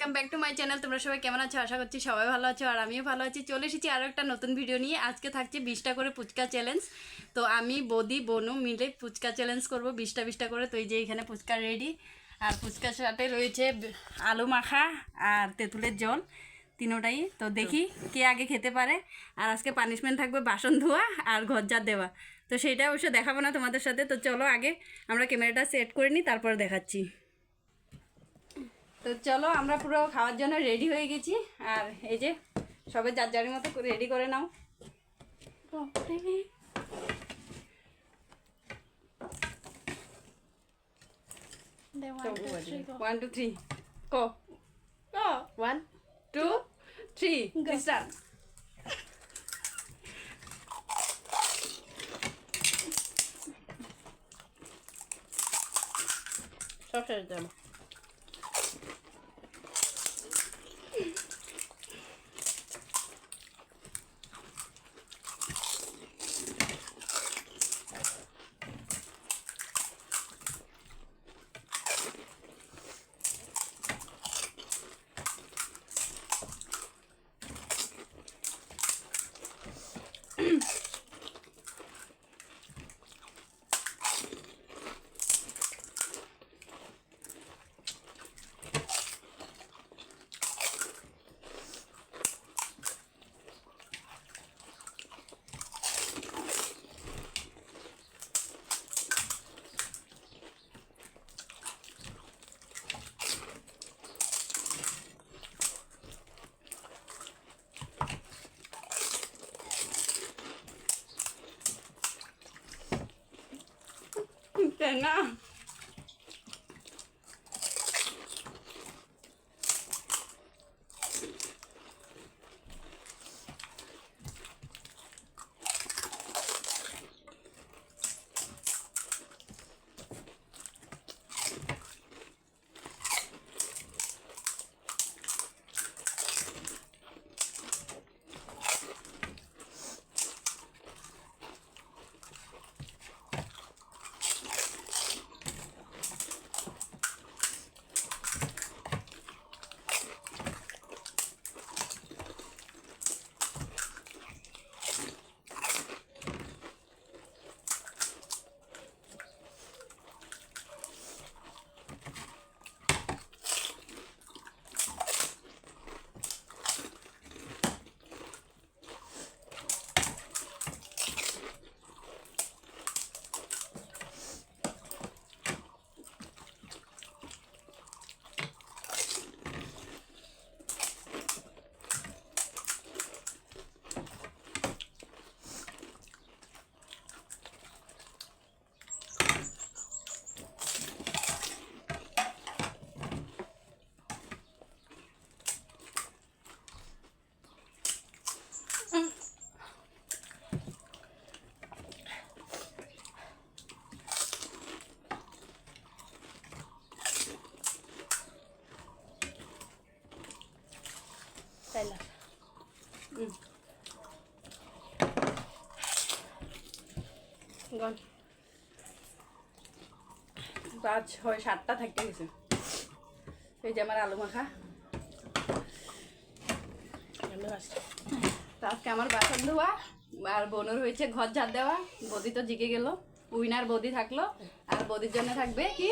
Welcome back to my channel. তোমরা সবাই কেমন আছো? আশা করছি সবাই ভালো আছো আর আমিও ভালো আছি। চলে এসেছি আরও একটা নতুন ভিডিও নিয়ে। আজকে থাকছে 20টা করে ফুচকা চ্যালেঞ্জ। তো আমি বদি বনু মিলে ফুচকা চ্যালেঞ্জ করব 20টা করে। তো এই যে এখানে ফুচকা রেডি, আর ফুচকার সাথে রয়েছে আলু মাখা আর তেঁতুলের জল, তিনোটাই। তো দেখি কে আগে খেতে পারে। আর আজকে পানিশমেন্ট থাকবে বাসন ধোয়া আর ঘর ঝাড় দেওয়া। তো সেটা অবশ্য দেখাবো না তোমাদের সাথে। তো চলো আগে আমরা ক্যামেরাটা সেট করে নিই, তারপর দেখাচ্ছি। তো চলো আমরা পুরো খাওয়ার জন্য রেডি হয়ে গেছি। আর এই যে সবাই যার যার মতো রেডি করে নাও। 1 2 3 go 1 2 3 start। সব শেষ দেবো। না পাঁচ হয় 7টা থাকতে গেছে। এই যে আমার আলু মাখা। তো আজকে আমার বাসন ধোয়া আর বোনের হয়েছে ঘর ঝাড় দেওয়া। বদি তো জিগে গেল, উইনার বদি থাকলো। আর বদির জন্য থাকবে কি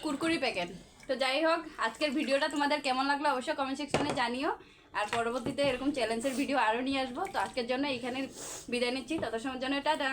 কুরকুরি প্যাকেট। তো যাই হোক, আজকের ভিডিওটা তোমাদের কেমন লাগলো অবশ্যই কমেন্ট সেকশনে জানিও। আর পরবর্তীতে এরকম চ্যালেঞ্জের ভিডিও আরও নিয়ে আসবো। তো আজকের জন্য এইখানে বিদায় নিচ্ছি। তত সময়ের জন্য টাটা।